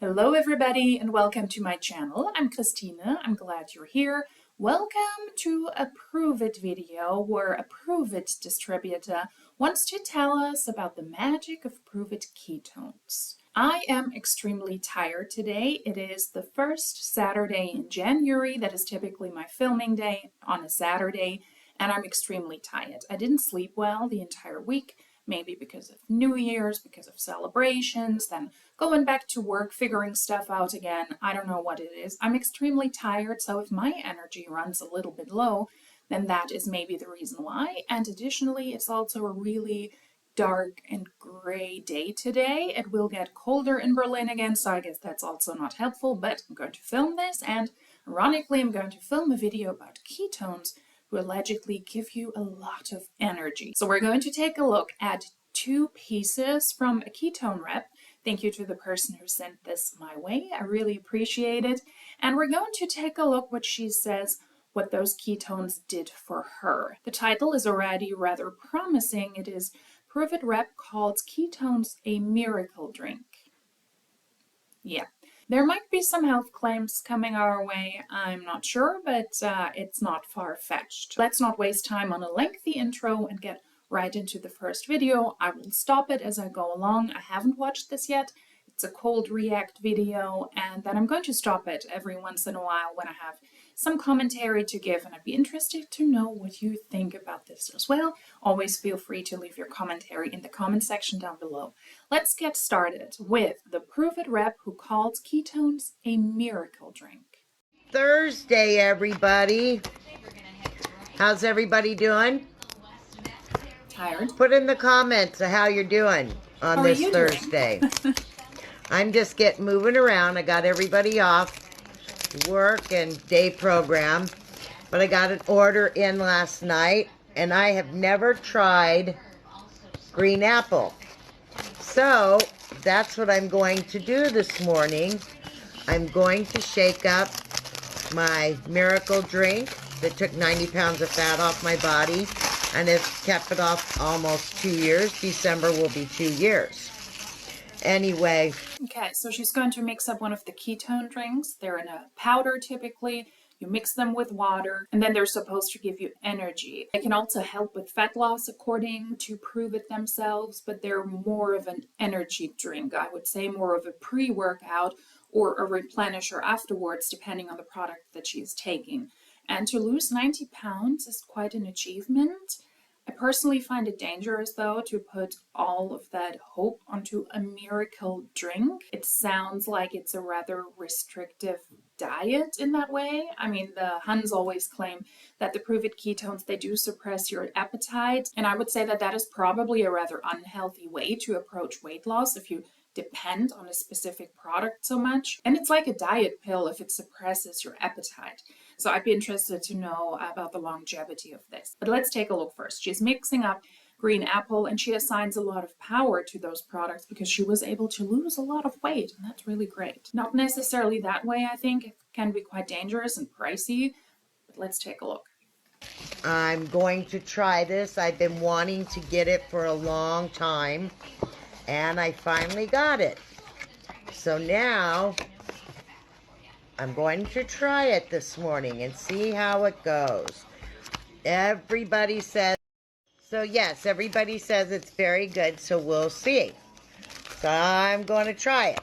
Hello everybody and welcome to my channel. I'm Christina. I'm glad you're here. Welcome to a Pruvit video where a Pruvit distributor wants to tell us about the magic of Pruvit ketones. I am extremely tired today. It is the first Saturday in January. That is typically my filming day on a Saturday, and I'm extremely tired. I didn't sleep well the entire week. Maybe because of New Year's, because of celebrations, then going back to work, figuring stuff out again. I don't know what it is. I'm extremely tired, so if my energy runs a little bit low, then that is maybe the reason why. And additionally, it's also a really dark and gray day today. It will get colder in Berlin again, so I guess that's also not helpful, but I'm going to film this, and ironically, I'm going to film a video about ketones who allegedly give you a lot of energy. So we're going to take a look at two pieces from a ketone rep. Thank you to the person who sent this my way. I really appreciate it. And we're going to take a look what she says, what those ketones did for her. The title is already rather promising. It is Pruvit Rep Calls Ketones a Miracle Drink. Yeah. There might be some health claims coming our way, I'm not sure, but it's not far-fetched. Let's not waste time on a lengthy intro and get right into the first video. I will stop it as I go along. I haven't watched this yet. It's a cold react video, and then I'm going to stop it every once in a while when I have some commentary to give, and I'd be interested to know what you think about this as well. Always feel free to leave your commentary in the comment section down below. Let's get started with the Pruvit rep who calls ketones a miracle drink. Thursday, everybody. How's everybody doing? Tired? Put in the comments how you're doing on this Thursday. I'm just getting moving around. I got everybody off work and day program, but I got an order in last night, and I have never tried green apple. So that's what I'm going to do this morning. I'm going to shake up my miracle drink that took 90 pounds of fat off my body, and it's kept it off almost 2 years. December will be 2 years. Anyway. Okay, so she's going to mix up one of the ketone drinks. They're in a powder typically. You mix them with water, and then they're supposed to give you energy. They can also help with fat loss according to Pruvit themselves, but they're more of an energy drink. I would say more of a pre-workout or a replenisher afterwards, depending on the product that she's taking. And to lose 90 pounds is quite an achievement. I personally find it dangerous, though, to put all of that hope onto a miracle drink. It sounds like it's a rather restrictive diet in that way. I mean, the Huns always claim that the Pruvit ketones, they do suppress your appetite. And I would say that that is probably a rather unhealthy way to approach weight loss if you depend on a specific product so much. And it's like a diet pill if it suppresses your appetite. So I'd be interested to know about the longevity of this. But let's take a look first. She's mixing up green apple, and she assigns a lot of power to those products because she was able to lose a lot of weight, and that's really great. Not necessarily that way, I think. It can be quite dangerous and pricey, but let's take a look. I'm going to try this. I've been wanting to get it for a long time, and I finally got it. So now I'm going to try it this morning and see how it goes. Everybody says, so yes, everybody says it's very good, so we'll see. So I'm going to try it.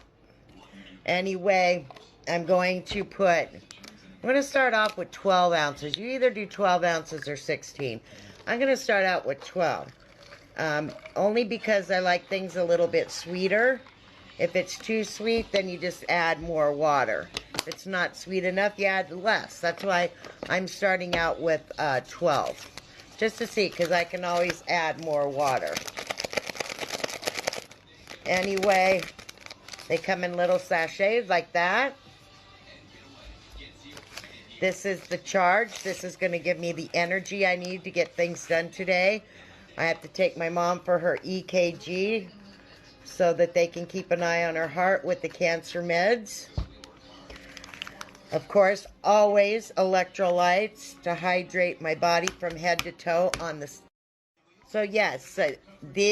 Anyway, I'm going to start off with 12 ounces. You either do 12 ounces or 16. I'm going to start out with 12. Only because I like things a little bit sweeter. If it's too sweet, then you just add more water. If it's not sweet enough, you add less. That's why I'm starting out with 12. Just to see, because I can always add more water. Anyway, they come in little sachets like that. This is the charge. This is going to give me the energy I need to get things done today. I have to take my mom for her EKG so that they can keep an eye on her heart with the cancer meds. Of course, always electrolytes to hydrate my body from head to toe on the... So yes, the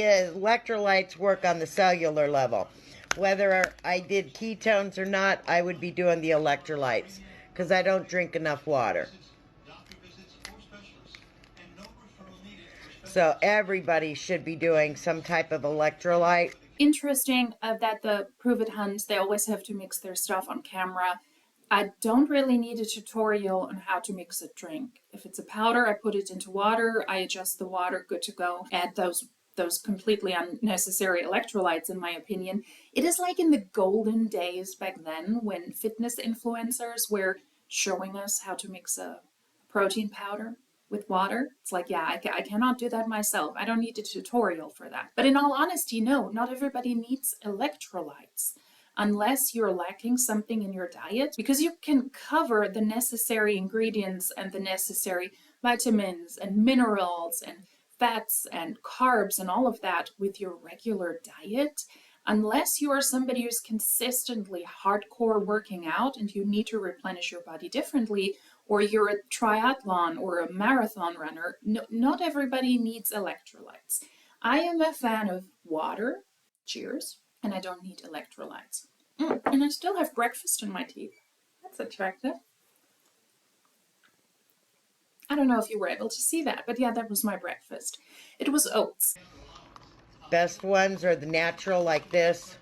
electrolytes work on the cellular level. whether I did ketones or not, I would be doing the electrolytes because I don't drink enough water. So everybody should be doing some type of electrolyte. Interesting that the Pruvit Huns, they always have to mix their stuff on camera. I don't really need a tutorial on how to mix a drink. If it's a powder, I put it into water, I adjust the water, good to go. Add those completely unnecessary electrolytes, in my opinion. It is like in the golden days back then when fitness influencers were showing us how to mix a protein powder with water. It's like, yeah, I cannot do that myself. I don't need a tutorial for that. But in all honesty, no, not everybody needs electrolytes unless you're lacking something in your diet, because you can cover the necessary ingredients and the necessary vitamins and minerals and fats and carbs and all of that with your regular diet. Unless you are somebody who's consistently hardcore working out and you need to replenish your body differently, or you're a triathlon or a marathon runner, no, not everybody needs electrolytes. I am a fan of water, cheers, and I don't need electrolytes. And I still have breakfast in my teeth. That's attractive. I don't know if you were able to see that, but yeah, that was my breakfast. It was oats. Best ones are the natural like this,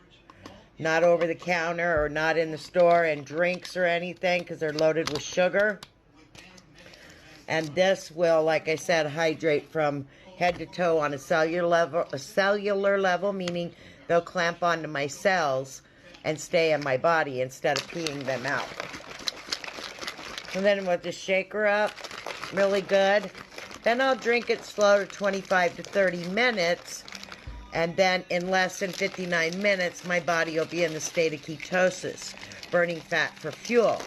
not over the counter or not in the store and drinks or anything because they're loaded with sugar. And this will, like I said, hydrate from head to toe on a cellular level, meaning they'll clamp onto my cells and stay in my body instead of peeing them out. And then with the shaker up, really good. Then I'll drink it slow to 25 to 30 minutes. And then in less than 59 minutes, my body will be in the state of ketosis, burning fat for fuel.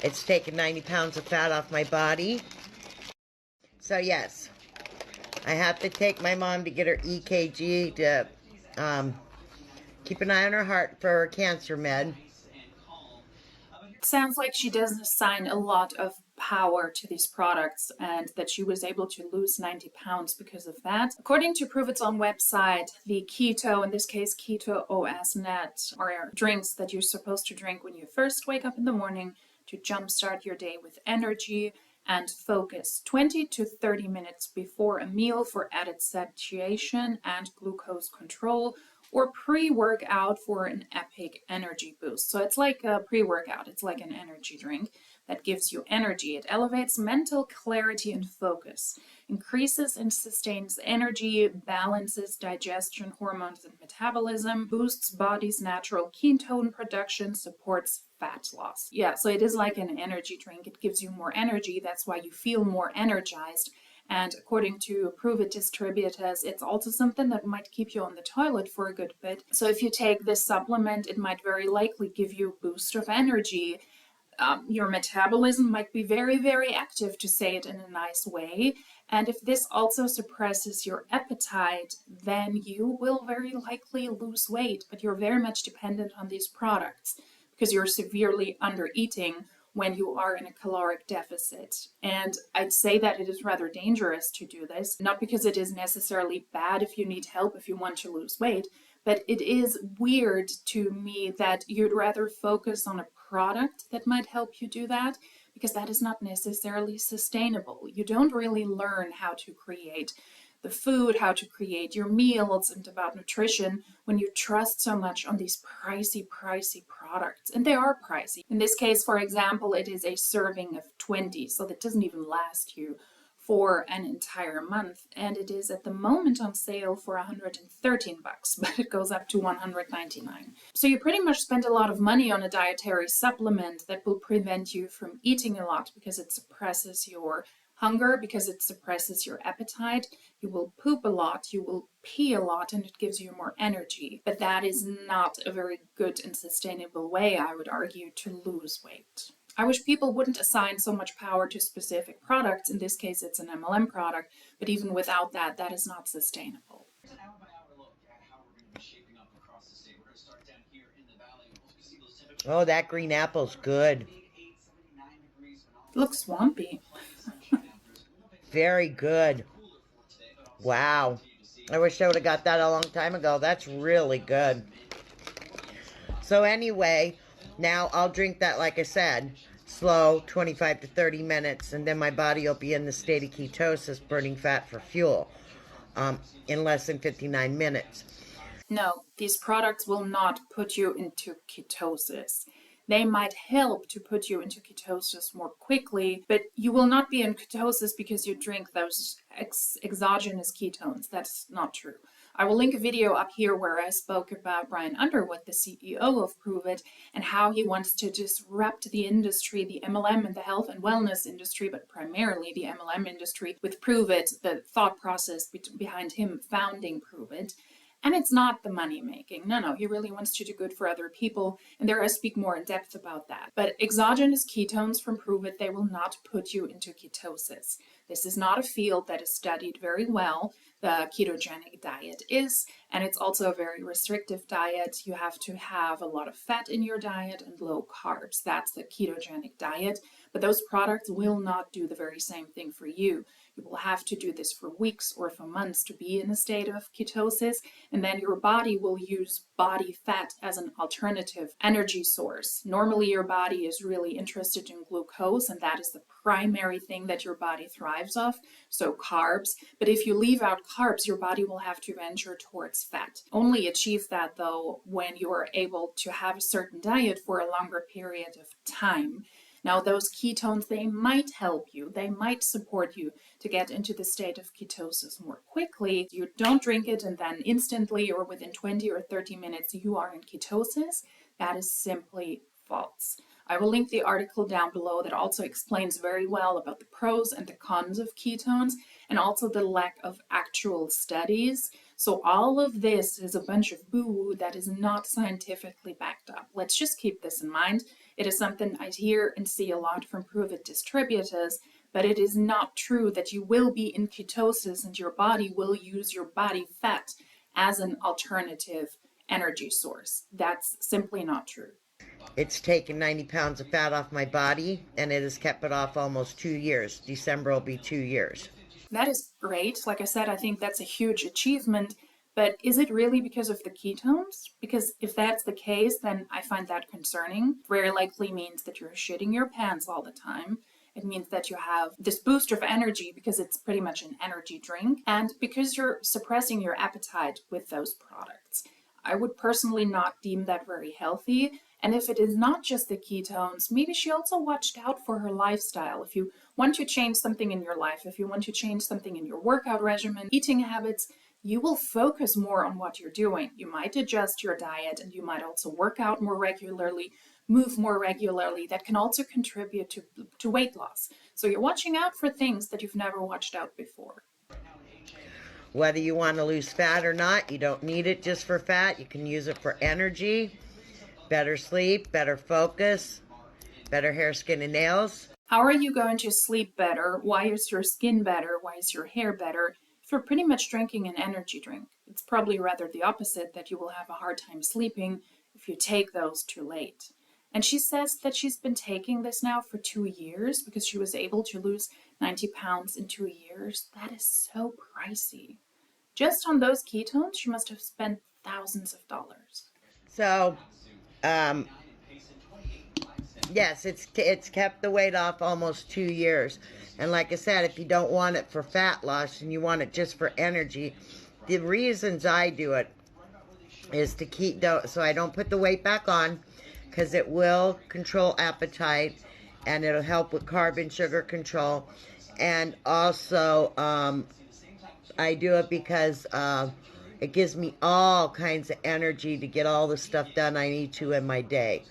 It's taken 90 pounds of fat off my body. So yes, I have to take my mom to get her EKG to keep an eye on her heart for her cancer med. It sounds like she does assign a lot of power to these products and that she was able to lose 90 pounds because of that. According to Pruvit's own website, the keto, in this case keto OS net, are drinks that you're supposed to drink when you first wake up in the morning to jumpstart your day with energy and focus, 20 to 30 minutes before a meal for added satiation and glucose control, or pre-workout for an epic energy boost. So it's like a pre-workout, it's like an energy drink that gives you energy. It elevates mental clarity and focus, increases and sustains energy, balances digestion, hormones, and metabolism, boosts body's natural ketone production, supports fat loss. Yeah, so it is like an energy drink. It gives you more energy. That's why you feel more energized. And according to Pruvit distributors, it's also something that might keep you on the toilet for a good bit. So if you take this supplement, it might very likely give you a boost of energy. Your metabolism might be very, very active, to say it in a nice way. And if this also suppresses your appetite, then you will very likely lose weight, but you're very much dependent on these products because you're severely undereating when you are in a caloric deficit. And I'd say that it is rather dangerous to do this, not because it is necessarily bad if you need help, if you want to lose weight, but it is weird to me that you'd rather focus on a product that might help you do that, because that is not necessarily sustainable. You don't really learn how to create the food, how to create your meals, and about nutrition when you trust so much on these pricey products. And they are pricey. In this case, for example, it is a serving of 20, so that doesn't even last you for an entire month, and it is at the moment on sale for $113, but it goes up to $199. So you pretty much spend a lot of money on a dietary supplement that will prevent you from eating a lot because it suppresses your hunger, because it suppresses your appetite. You will poop a lot, you will pee a lot, and it gives you more energy. But that is not a very good and sustainable way, I would argue, to lose weight. I wish people wouldn't assign so much power to specific products. In this case, it's an MLM product, but even without that, that is not sustainable. Oh, that green apple's good. It looks swampy. Very good. Wow. I wish I would have got that a long time ago. That's really good. So anyway, now I'll drink that, like I said, slow, 25 to 30 minutes, and then my body will be in the state of ketosis, burning fat for fuel, in less than 59 minutes. No, these products will not put you into ketosis. They might help to put you into ketosis more quickly, but you will not be in ketosis because you drink those exogenous ketones. That's not true. I will link a video up here where I spoke about Brian Underwood, the CEO of Pruvit, and how he wants to disrupt the industry, the MLM and the health and wellness industry, but primarily the MLM industry with Pruvit, the thought process behind him founding Pruvit. And it's not the money making. No, he really wants to do good for other people. And there I speak more in depth about that. But exogenous ketones from Pruvit, they will not put you into ketosis. This is not a field that is studied very well. The ketogenic diet is, and it's also a very restrictive diet. You have to have a lot of fat in your diet and low carbs. That's the ketogenic diet. But those products will not do the very same thing for you. You will have to do this for weeks or for months to be in a state of ketosis, and then your body will use body fat as an alternative energy source. Normally, your body is really interested in glucose, and that is the primary thing that your body thrives off, so carbs. But if you leave out carbs, your body will have to venture towards fat. Only achieve that, though, when you are able to have a certain diet for a longer period of time. Now, those ketones, they might help you, they might support you to get into the state of ketosis more quickly. You don't drink it and then instantly or within 20 or 30 minutes you are in ketosis. That is simply false. I will link the article down below that also explains very well about the pros and the cons of ketones and also the lack of actual studies. So all of this is a bunch of boo-woo that is not scientifically backed up. Let's just keep this in mind. It is something I hear and see a lot from Pruvit distributors, but it is not true that you will be in ketosis and your body will use your body fat as an alternative energy source. That's simply not true. It's taken 90 pounds of fat off my body, and it has kept it off almost 2 years. December will be 2 years. That is great. Like I said, I think that's a huge achievement. But is it really because of the ketones? Because if that's the case, then I find that concerning. Very likely means that you're shitting your pants all the time. It means that you have this boost of energy because it's pretty much an energy drink, and because you're suppressing your appetite with those products. I would personally not deem that very healthy. And if it is not just the ketones, maybe she also watched out for her lifestyle. If you want to change something in your life, if you want to change something in your workout regimen, eating habits, you will focus more on what you're doing. You might adjust your diet and you might also work out more regularly, move more regularly. That can also contribute to weight loss. So you're watching out for things that you've never watched out before. Whether you want to lose fat or not, you don't need it just for fat. You can use it for energy, better sleep, better focus, better hair, skin, and nails. How are you going to sleep better? Why is your skin better? Why is your hair better? If you're pretty much drinking an energy drink, it's probably rather the opposite, that you will have a hard time sleeping if you take those too late. And she says that she's been taking this now for 2 years because she was able to lose 90 pounds in 2 years. That is so pricey. Just on those ketones, she must have spent thousands of dollars. So, yes, it's kept the weight off almost 2 years. And like I said, if you don't want it for fat loss and you want it just for energy, the reasons I do it is to keep, so I don't put the weight back on, because it will control appetite and it'll help with carb and sugar control. And also, I do it because it gives me all kinds of energy to get all the stuff done I need to in my day.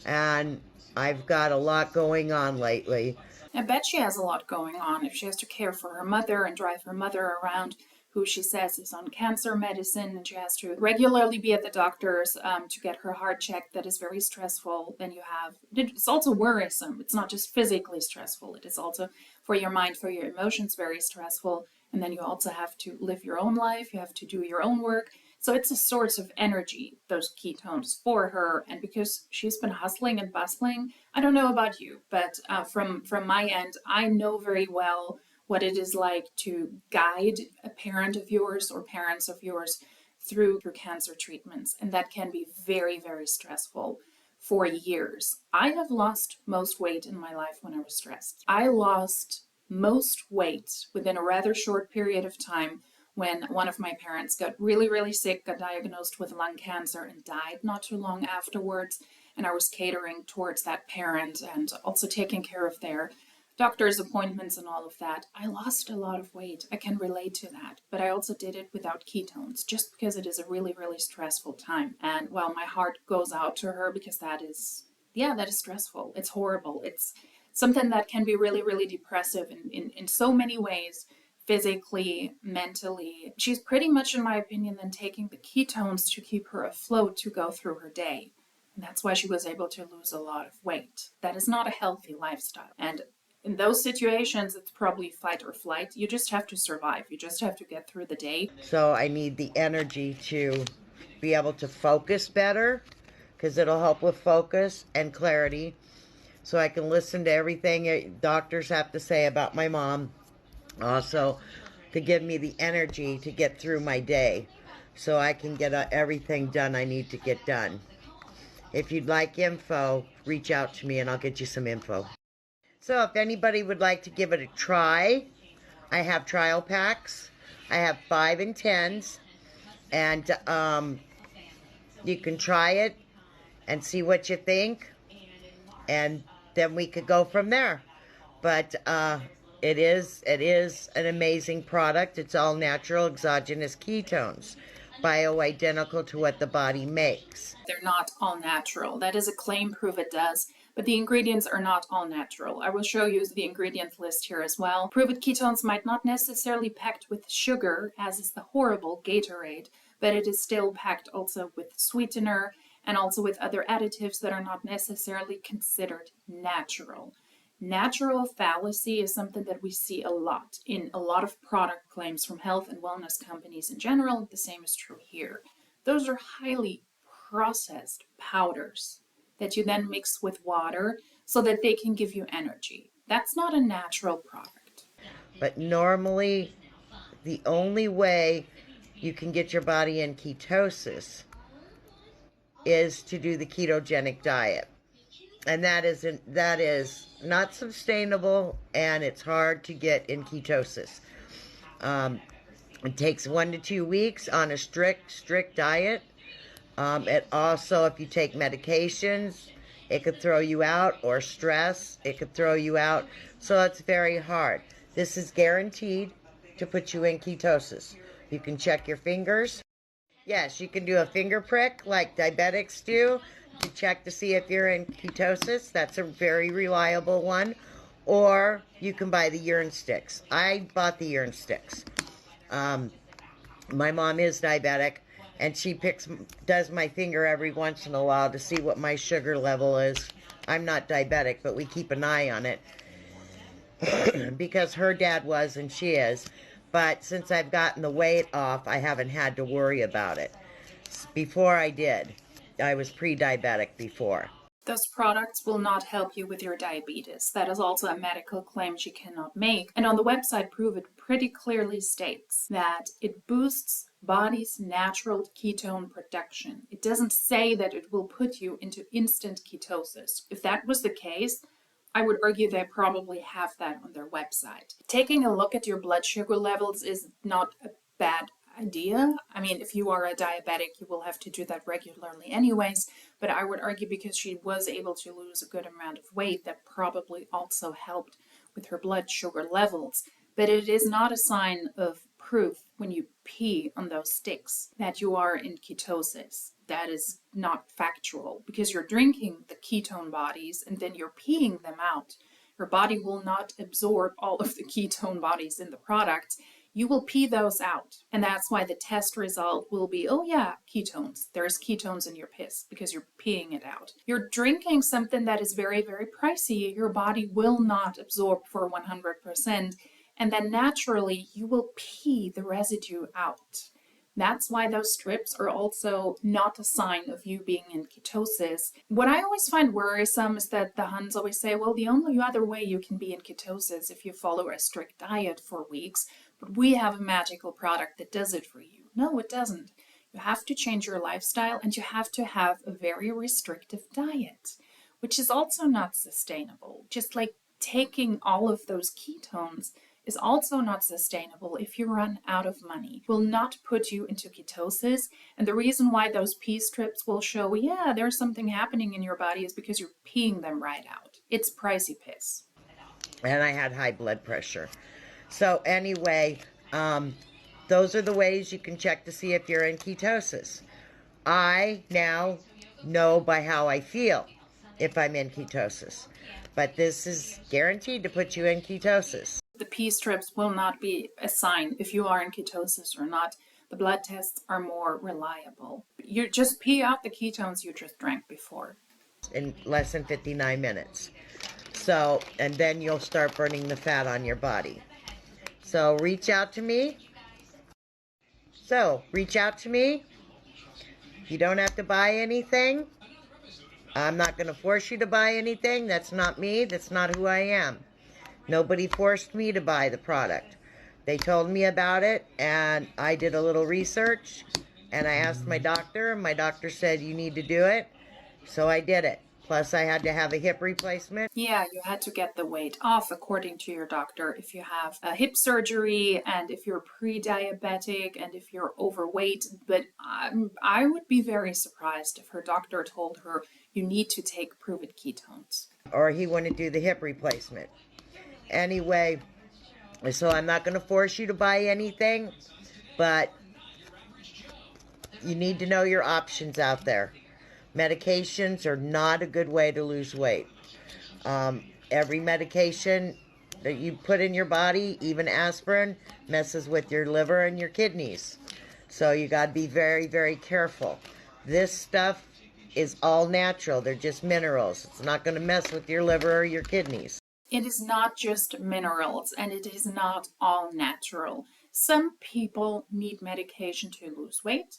And I've got a lot going on lately. I bet she has a lot going on if she has to care for her mother and drive her mother around, who she says is on cancer medicine, and she has to regularly be at the doctor's to get her heart checked. That is very stressful. Then you have, it's also worrisome. It's not just physically stressful. It is also for your mind, for your emotions, very stressful. And then you also have to live your own life. You have to do your own work. So it's a source of energy, those ketones, for her. And because she's been hustling and bustling, I don't know about you, but from my end, I know very well what it is like to guide a parent of yours or parents of yours through cancer treatments, and that can be very, very stressful for years. I have lost most weight in my life when I was stressed. I lost most weight within a rather short period of time when one of my parents got really, really sick, got diagnosed with lung cancer, and died not too long afterwards. And I was catering towards that parent and also taking care of their doctor's appointments and all of that. I lost a lot of weight. I can relate to that. But I also did it without ketones, just because it is a really, really stressful time. And well, my heart goes out to her, because that is stressful. It's horrible. It's something that can be really, really depressive in so many ways, physically, mentally. She's pretty much, in my opinion, then taking the ketones to keep her afloat to go through her day. And that's why she was able to lose a lot of weight. That is not a healthy lifestyle. And in those situations, it's probably fight or flight. You just have to survive. You just have to get through the day. So I need the energy to be able to focus better, because it'll help with focus and clarity. So I can listen to everything doctors have to say about my mom. Also, to give me the energy to get through my day, so I can get everything done I need to get done. If you'd like info, reach out to me and I'll get you some info. So if anybody would like to give it a try, I have trial packs. I have 5 and 10s, and you can try it and see what you think, and then we could go from there. But it is an amazing product. It's all natural exogenous ketones, bioidentical to what the body makes. They're not all natural. That is a claim Pruvit does, but the ingredients are not all natural. I will show you the ingredient list here as well. Pruvit ketones might not necessarily packed with sugar, as is the horrible Gatorade, but it is still packed also with sweetener and also with other additives that are not necessarily considered natural. Natural fallacy is something that we see a lot in a lot of product claims from health and wellness companies in general. The same is true here. Those are highly processed powders that you then mix with water so that they can give you energy. That's not a natural product. But normally, the only way you can get your body in ketosis is to do the ketogenic diet. And that is not sustainable, and it's hard to get in ketosis. It takes 1 to 2 weeks on a strict diet. It also, if you take medications, it could throw you out, or stress, it could throw you out. So it's very hard. This is guaranteed to put you in ketosis. You can check your fingers. Yes, you can do a finger prick like diabetics do to check to see if you're in ketosis. That's a very reliable one. Or you can buy the urine sticks. I bought the urine sticks. My mom is diabetic, and she does my finger every once in a while to see what my sugar level is. I'm not diabetic, but we keep an eye on it because her dad was and she is. But since I've gotten the weight off, I haven't had to worry about it. Before I did. I was pre-diabetic before. Those products will not help you with your diabetes. That is also a medical claim she cannot make. And on the website, Pruvit pretty clearly states that it boosts body's natural ketone production. It doesn't say that it will put you into instant ketosis. If that was the case, I would argue they probably have that on their website. Taking a look at your blood sugar levels is not a bad idea. I mean, if you are a diabetic, you will have to do that regularly anyways, but I would argue because she was able to lose a good amount of weight, that probably also helped with her blood sugar levels. But it is not a sign of proof when you pee on those sticks that you are in ketosis. That is not factual, because you're drinking the ketone bodies and then you're peeing them out. Your body will not absorb all of the ketone bodies in the product. You will pee those out. And that's why the test result will be, oh yeah, ketones. There's ketones in your piss because you're peeing it out. You're drinking something that is very, very pricey. Your body will not absorb for 100%. And then naturally, you will pee the residue out. That's why those strips are also not a sign of you being in ketosis. What I always find worrisome is that the Huns always say, well, the only other way you can be in ketosis if you follow a strict diet for weeks, but we have a magical product that does it for you. No, it doesn't. You have to change your lifestyle and you have to have a very restrictive diet, which is also not sustainable. Just like taking all of those ketones is also not sustainable if you run out of money. It will not put you into ketosis. And the reason why those pee strips will show, yeah, there's something happening in your body is because you're peeing them right out. It's pricey piss. And I had high blood pressure. So anyway, those are the ways you can check to see if you're in ketosis. I now know by how I feel if I'm in ketosis. But this is guaranteed to put you in ketosis. The pee strips will not be a sign if you are in ketosis or not. The blood tests are more reliable. You just pee out the ketones you just drank before. In less than 59 minutes. So, and then you'll start burning the fat on your body. So reach out to me. You don't have to buy anything. I'm not going to force you to buy anything. That's not me. That's not who I am. Nobody forced me to buy the product. They told me about it, and I did a little research, and I asked my doctor, and my doctor said, you need to do it. So I did it. Plus, I had to have a hip replacement. Yeah, you had to get the weight off according to your doctor if you have a hip surgery and if you're pre-diabetic and if you're overweight. But I would be very surprised if her doctor told her you need to take Pruvit ketones. Or he wouldn't do the hip replacement. Anyway, so I'm not going to force you to buy anything, but you need to know your options out there. Medications are not a good way to lose weight. Every medication that you put in your body, even aspirin, messes with your liver and your kidneys. So you got to be very, very careful. This stuff is all natural. They're just minerals. It's not going to mess with your liver or your kidneys. It is not just minerals, and it is not all natural. Some people need medication to lose weight.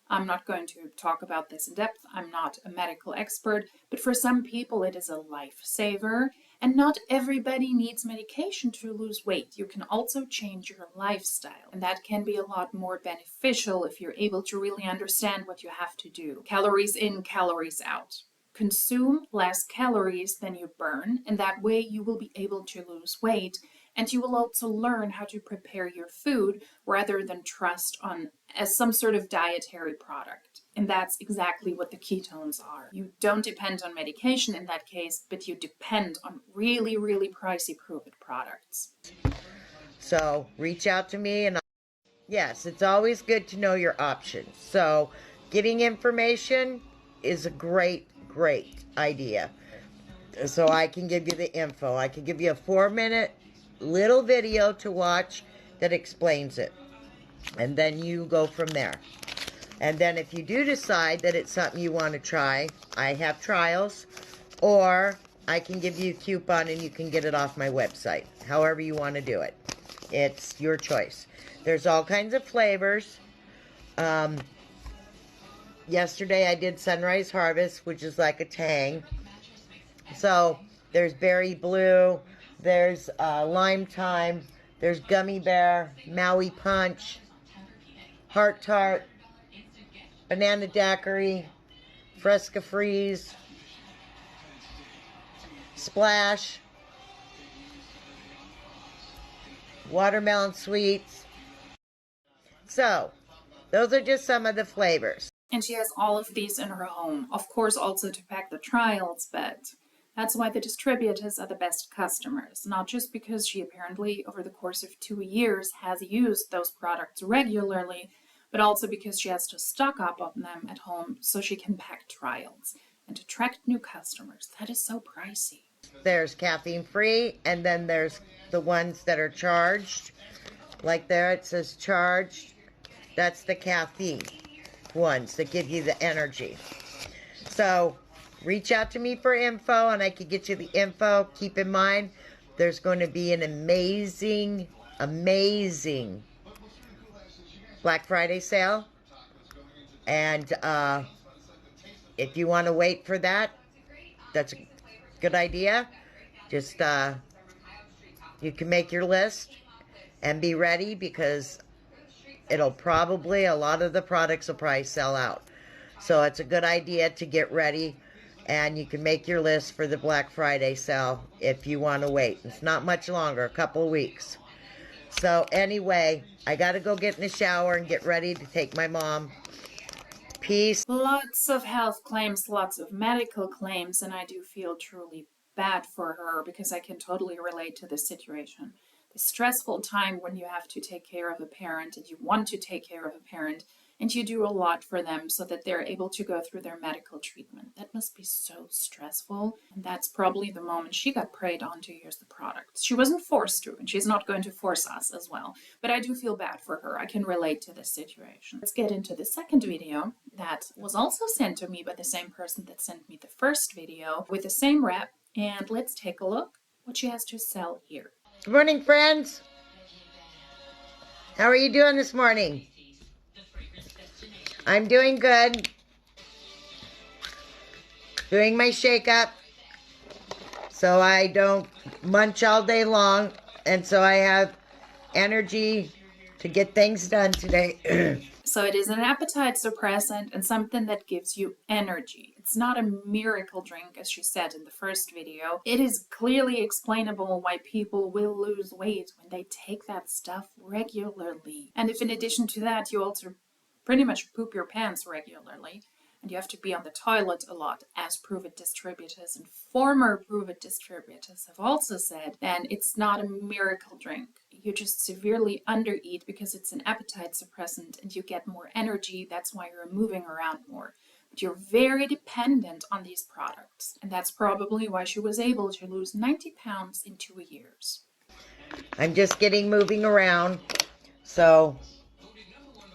I'm not going to talk about this in depth. I'm not a medical expert, but for some people it is a lifesaver, and not everybody needs medication to lose weight. You can also change your lifestyle, and that can be a lot more beneficial if you're able to really understand what you have to do. Calories in, calories out. Consume less calories than you burn, and that way you will be able to lose weight, and you will also learn how to prepare your food rather than trust on as some sort of dietary product. And that's exactly what the ketones are. You don't depend on medication in that case, but you depend on really, really pricey Pruvit products. So reach out to me, and yes, it's always good to know your options. So getting information is a great idea. So I can give you the info. I can give you a 4-minute little video to watch that explains it. And then you go from there. And then if you do decide that it's something you want to try, I have trials, or I can give you a coupon and you can get it off my website. However you want to do it. It's your choice. There's all kinds of flavors. Yesterday I did Sunrise Harvest, which is like a tang. So there's berry blue, there's lime thyme, there's gummy bear, Maui punch, heart tart, banana daiquiri, fresca freeze, splash, watermelon sweets. So those are just some of the flavors. And she has all of these in her home, of course also to pack the trials, but that's why the distributors are the best customers, not just because she apparently over the course of 2 years has used those products regularly, but also because she has to stock up on them at home so she can pack trials and attract new customers. That is so pricey. There's caffeine free, and then there's the ones that are charged. Like there it says charged. That's the caffeine ones that give you the energy. So reach out to me for info, and I can get you the info. Keep in mind, there's going to be an amazing Black Friday sale. And if you want to wait for that, that's a good idea. Just, you can make your list and be ready, because it'll probably, a lot of the products will probably sell out. So it's a good idea to get ready, and you can make your list for the Black Friday sale if you want to wait. It's not much longer, a couple of weeks. So anyway, I got to go get in the shower and get ready to take my mom. Peace. Lots of health claims, lots of medical claims, and I do feel truly bad for her because I can totally relate to this situation. The stressful time when you have to take care of a parent and you want to take care of a parent and you do a lot for them so that they're able to go through their medical treatment. That must be so stressful. And that's probably the moment she got preyed on to use the product. She wasn't forced to, and she's not going to force us as well. But I do feel bad for her. I can relate to this situation. Let's get into the second video that was also sent to me by the same person that sent me the first video with the same rep. And let's take a look what she has to sell here. Good morning, friends. How are you doing this morning? I'm doing good. Doing my shake up so I don't munch all day long, and so I have energy to get things done today. So it is an appetite suppressant and something that gives you energy. It's not a miracle drink, as she said in the first video. It is clearly explainable why people will lose weight when they take that stuff regularly. And if in addition to that, you also pretty much poop your pants regularly, and you have to be on the toilet a lot, as Pruvit distributors and former Pruvit distributors have also said, then it's not a miracle drink. You just severely undereat because it's an appetite suppressant and you get more energy. That's why you're moving around more. But you're very dependent on these products, and that's probably why she was able to lose 90 pounds in 2 years. I'm just getting moving around, so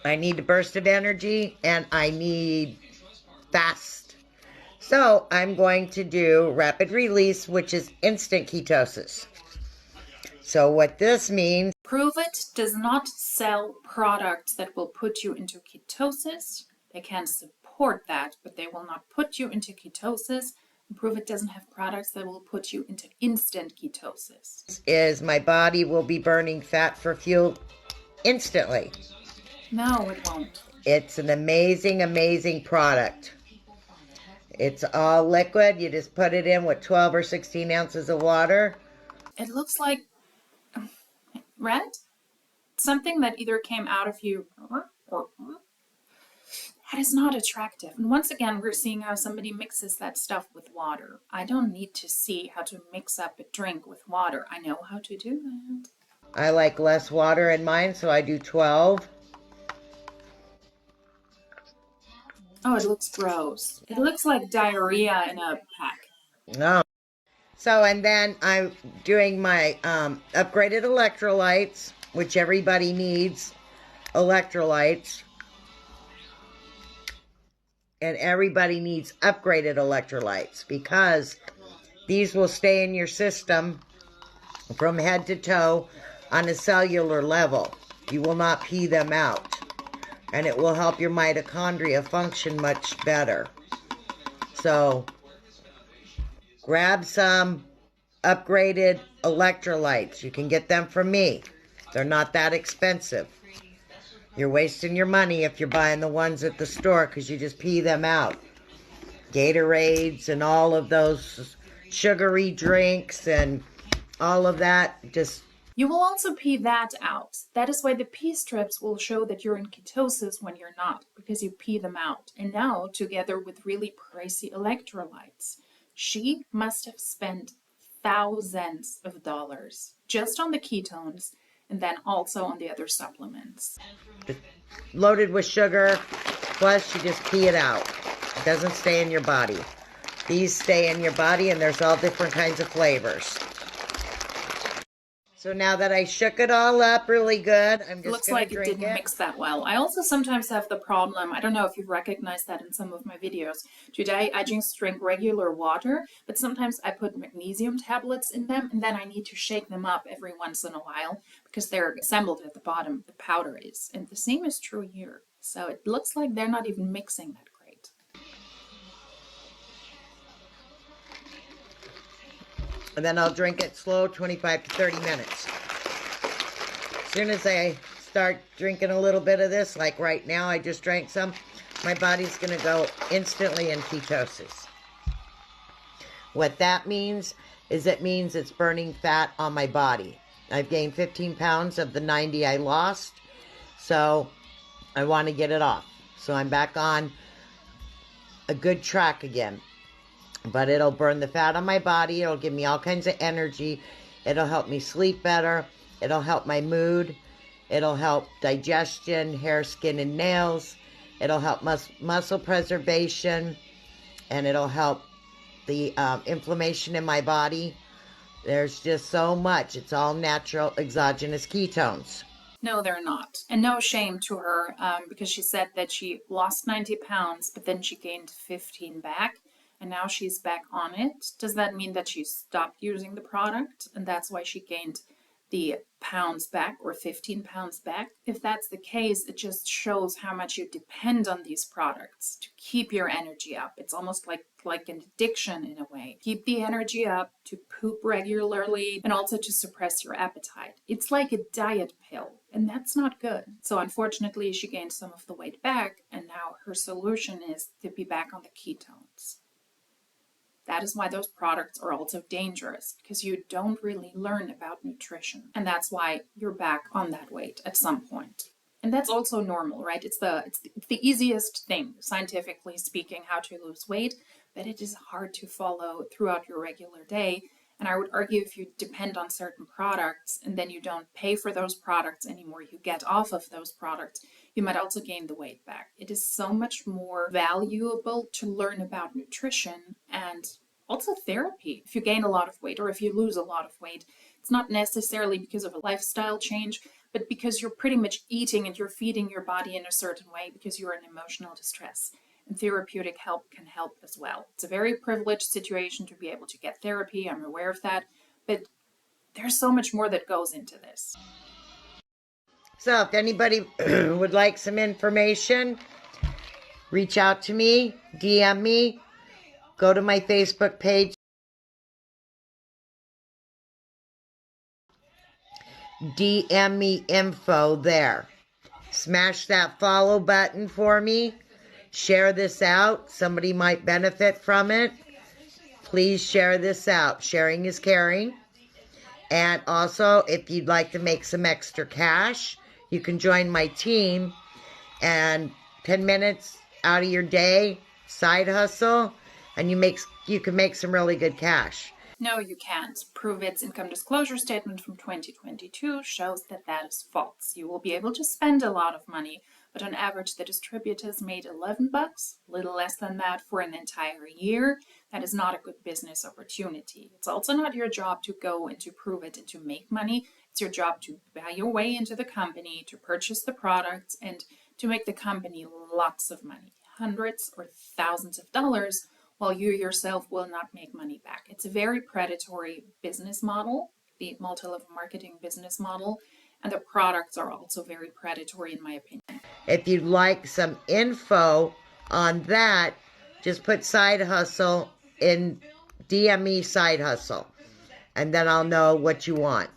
I need a burst of energy and I need fast. So I'm going to do rapid release, which is instant ketosis. So what this means, Pruvit does not sell products that will put you into ketosis. They can support that, but they will not put you into ketosis. And Pruvit doesn't have products that will put you into instant ketosis. is my body will be burning fat for fuel instantly. No, it won't. It's an amazing, amazing product. It's all liquid. You just put it in with 12 or 16 ounces of water. It looks like red? Something that either came out of you or that is not attractive. And once again, we're seeing how somebody mixes that stuff with water. I don't need to see how to mix up a drink with water. I know how to do that. I like less water in mine, so I do 12. Oh, it looks gross. It looks like diarrhea in a pack. No. So, and then I'm doing my upgraded electrolytes, which everybody needs electrolytes. And everybody needs upgraded electrolytes because these will stay in your system from head to toe on a cellular level. You will not pee them out. And it will help your mitochondria function much better. So, grab some upgraded electrolytes. You can get them from me. They're not that expensive. You're wasting your money if you're buying the ones at the store because you just pee them out. Gatorades and all of those sugary drinks and all of that, just... You will also pee that out. That is why the pee strips will show that you're in ketosis when you're not, because you pee them out. And now, together with really pricey electrolytes, she must have spent thousands of dollars just on the ketones and then also on the other supplements. Loaded with sugar, plus you just pee it out. It doesn't stay in your body. These stay in your body, and there's all different kinds of flavors. So now that I shook it all up really good, I'm just going to drink it. Looks like it didn't mix that well. I also sometimes have the problem, I don't know if you've recognized that in some of my videos. Today I just drink regular water, but sometimes I put magnesium tablets in them, and then I need to shake them up every once in a while because they're assembled at the bottom, the powder is. And the same is true here. So it looks like they're not even mixing that great. And then I'll drink it slow, 25 to 30 minutes. As soon as I start drinking a little bit of this, like right now I just drank some, my body's going to go instantly in ketosis. What that means is it means it's burning fat on my body. I've gained 15 pounds of the 90 I lost, so I want to get it off. So I'm back on a good track again. But it'll burn the fat on my body. It'll give me all kinds of energy. It'll help me sleep better. It'll help my mood. It'll help digestion, hair, skin, and nails. It'll help muscle preservation. And it'll help the inflammation in my body. There's just so much. It's all natural exogenous ketones. No, they're not. And no shame to her, because she said that she lost 90 pounds, but then she gained 15 back, and now she's back on it. Does that mean that she stopped using the product, and that's why she gained the pounds back, or 15 pounds back? If that's the case, it just shows how much you depend on these products to keep your energy up. It's almost like an addiction in a way. Keep the energy up, to poop regularly, and also to suppress your appetite. It's like a diet pill, and that's not good. So unfortunately, she gained some of the weight back, and now her solution is to be back on the ketones. That is why those products are also dangerous, because you don't really learn about nutrition. And that's why you're back on that weight at some point. And that's also normal, right? It's the easiest thing, scientifically speaking, how to lose weight, but it is hard to follow throughout your regular day. And I would argue if you depend on certain products and then you don't pay for those products anymore, you get off of those products, you might also gain the weight back. It is so much more valuable to learn about nutrition and also therapy. If you gain a lot of weight or if you lose a lot of weight, it's not necessarily because of a lifestyle change, but because you're pretty much eating and you're feeding your body in a certain way because you're in emotional distress. And therapeutic help can help as well. It's a very privileged situation to be able to get therapy. I'm aware of that, but there's so much more that goes into this. So if anybody would like some information, reach out to me, DM me, go to my Facebook page, DM me info there. Smash that follow button for me. Share this out. Somebody might benefit from it. Please share this out. Sharing is caring. And also, if you'd like to make some extra cash, you can join my team, and 10 minutes out of your day, side hustle, and you can make some really good cash. No, you can't. Pruvit's income disclosure statement from 2022 shows that that is false. You will be able to spend a lot of money, but on average, the distributors made $11, a little less than that for an entire year. That is not a good business opportunity. It's also not your job to go into Pruvit and to make money. It's your job to buy your way into the company, to purchase the products, and to make the company lots of money, hundreds or thousands of dollars, while you yourself will not make money back. It's a very predatory business model, the multi-level marketing business model, and the products are also very predatory in my opinion. If you'd like some info on that, just put side hustle in, DM me side hustle, and then I'll know what you want.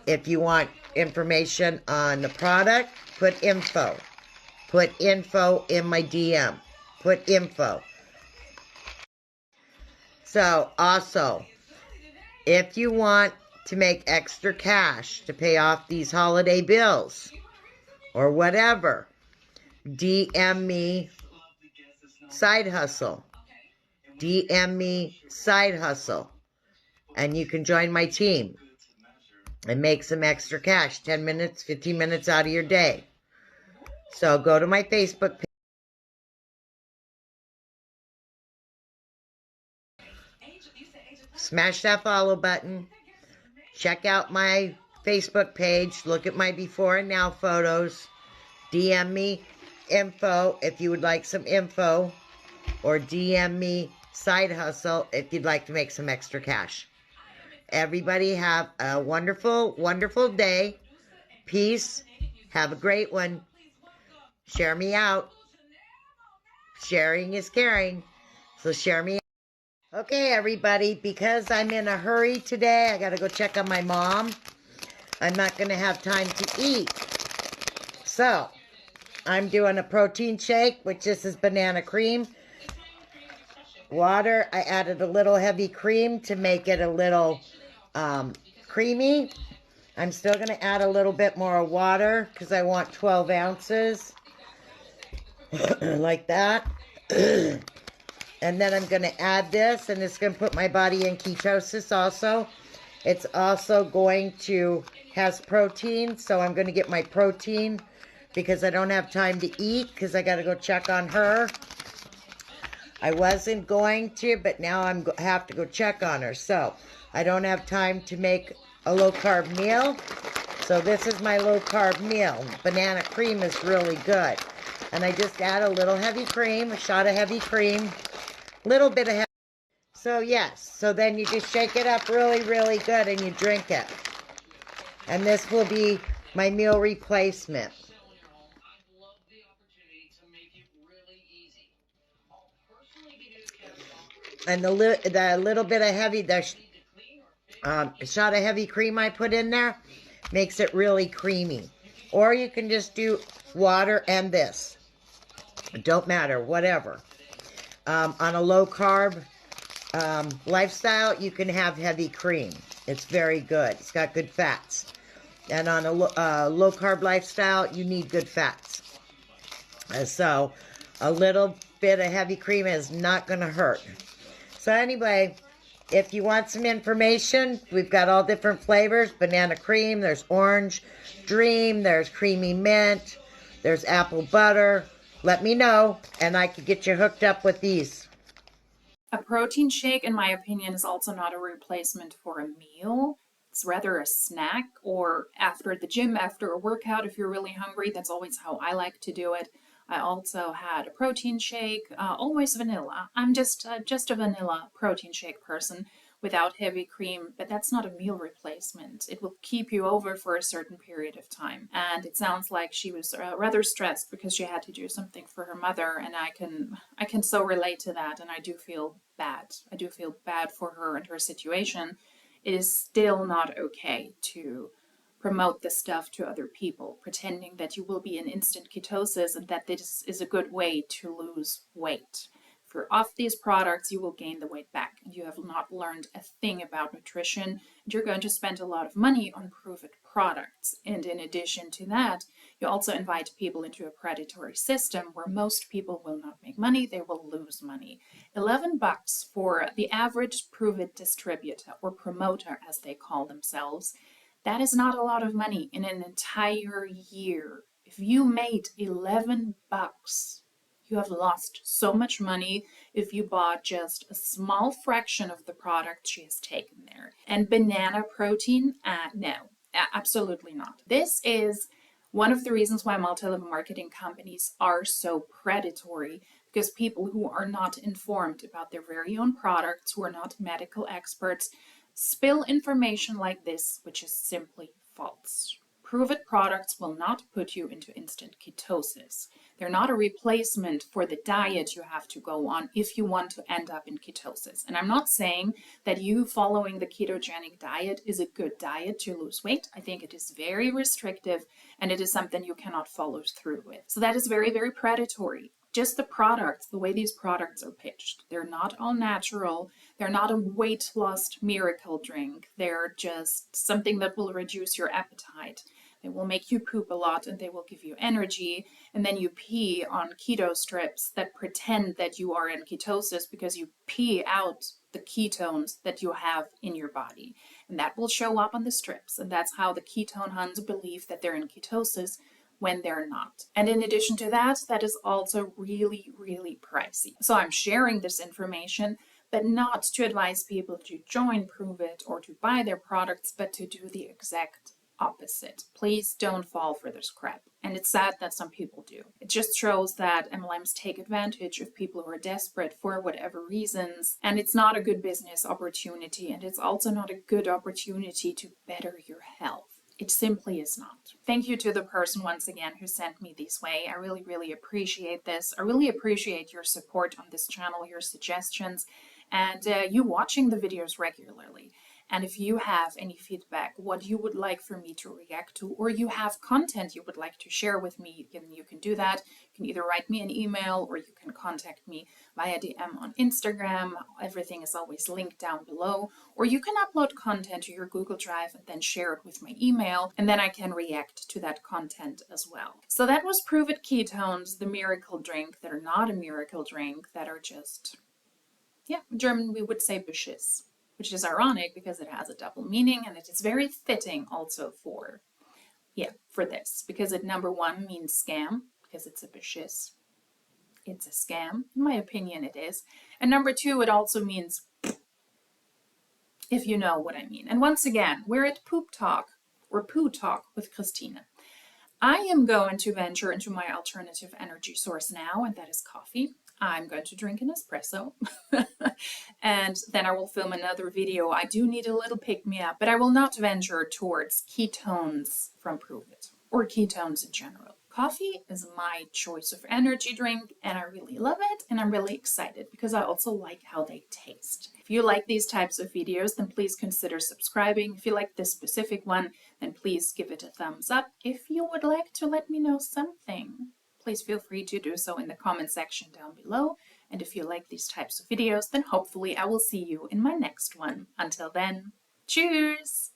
If you want information on the product, put info. Put info in my DM. Put info. So, also, if you want to make extra cash to pay off these holiday bills or whatever, DM me side hustle. DM me side hustle. And you can join my team and make some extra cash, 10 minutes, 15 minutes out of your day. So go to my Facebook page. Smash that follow button. Check out my Facebook page. Look at my before and now photos. DM me info if you would like some info. Or DM me side hustle if you'd like to make some extra cash. Everybody have a wonderful, wonderful day. Peace. Have a great one. Share me out. Sharing is caring. So share me out. Okay, everybody, because I'm in a hurry today, I got to go check on my mom. I'm not going to have time to eat. So, I'm doing a protein shake, which this is banana cream. Water, I added a little heavy cream to make it a little creamy. I'm still going to add a little bit more water because I want 12 ounces. Like that. And then I'm going to add this, and it's going to put my body in ketosis also. It's also going to, has protein, so I'm going to get my protein because I don't have time to eat because I got to go check on her. I wasn't going to, but now I have to go check on her. So I don't have time to make a low-carb meal. So this is my low-carb meal. Banana cream is really good. And I just add a little heavy cream, a shot of heavy cream, little bit of heavy. So yes, so then you just shake it up really, really good and you drink it. And this will be my meal replacement. And the little bit of heavy, the shot of heavy cream I put in there makes it really creamy. Or you can just do water and this. It don't matter, whatever. On a low carb lifestyle, you can have heavy cream. It's very good. It's got good fats. And on a low carb lifestyle, you need good fats. So a little bit of heavy cream is not going to hurt. So anyway, if you want some information, we've got all different flavors. Banana cream, there's orange dream, there's creamy mint, there's apple butter. Let me know, and I could get you hooked up with these. A protein shake, in my opinion, is also not a replacement for a meal. It's rather a snack, or after the gym, after a workout, if you're really hungry. That's always how I like to do it. I also had a protein shake, always vanilla. I'm just a vanilla protein shake person without heavy cream, but that's not a meal replacement. It will keep you over for a certain period of time. And it sounds like she was rather stressed because she had to do something for her mother, and I can so relate to that, and I do feel bad. I do feel bad for her and her situation. It is still not okay to promote this stuff to other people, pretending that you will be in instant ketosis and that this is a good way to lose weight. If you're off these products, you will gain the weight back, and you have not learned a thing about nutrition, and you're going to spend a lot of money on Pruvit products. And in addition to that, you also invite people into a predatory system where most people will not make money, they will lose money. $11 for the average Pruvit distributor or promoter, as they call themselves. That is not a lot of money in an entire year. If you made $11, you have lost so much money if you bought just a small fraction of the product she has taken there. And banana protein? No, absolutely not. This is one of the reasons why multi-level marketing companies are so predatory, because people who are not informed about their very own products, who are not medical experts, spill information like this, which is simply false. Pruvit products will not put you into instant ketosis. They're not a replacement for the diet you have to go on if you want to end up in ketosis. And I'm not saying that you following the ketogenic diet is a good diet to lose weight. I think it is very restrictive, and it is something you cannot follow through with. So that is very, very predatory. Just the products, the way these products are pitched. They're not all natural. They're not a weight loss miracle drink. They're just something that will reduce your appetite. They will make you poop a lot, and they will give you energy. And then you pee on keto strips that pretend that you are in ketosis because you pee out the ketones that you have in your body. And that will show up on the strips. And that's how the ketone Huns believe that they're in ketosis when they're not. And in addition to that, that is also really, really pricey. So I'm sharing this information, but not to advise people to join Pruvit or to buy their products, but to do the exact opposite. Please don't fall for this crap. And it's sad that some people do. It just shows that MLMs take advantage of people who are desperate for whatever reasons. And it's not a good business opportunity. And it's also not a good opportunity to better your health. It simply is not. Thank you to the person once again who sent me this way. I really, really appreciate this. I really appreciate your support on this channel, your suggestions, and you watching the videos regularly. And if you have any feedback, what you would like for me to react to, or you have content you would like to share with me, you can do that. You can either write me an email or you can contact me via DM on Instagram. Everything is always linked down below. Or you can upload content to your Google Drive and then share it with my email, and then I can react to that content as well. So that was Pruvit ketones, the miracle drink that are not a miracle drink, that are just, yeah, in German we would say Beschiss, which is ironic because it has a double meaning, and it is very fitting also for this, because it, number one, means scam, because it's a Beschiss. It's a scam. In my opinion, it is. And number two, it also means, if you know what I mean. And once again, we're at Poop Talk, or Poo Talk with Christina. I am going to venture into my alternative energy source now, and that is coffee. I'm going to drink an espresso and then I will film another video. I do need a little pick-me-up, but I will not venture towards ketones from Pruvit or ketones in general. Coffee is my choice of energy drink, and I really love it, and I'm really excited because I also like how they taste. If you like these types of videos, then please consider subscribing. If you like this specific one, then please give it a thumbs up. If you would like to let me know something, please feel free to do so in the comment section down below. And if you like these types of videos, then hopefully I will see you in my next one. Until then, cheers!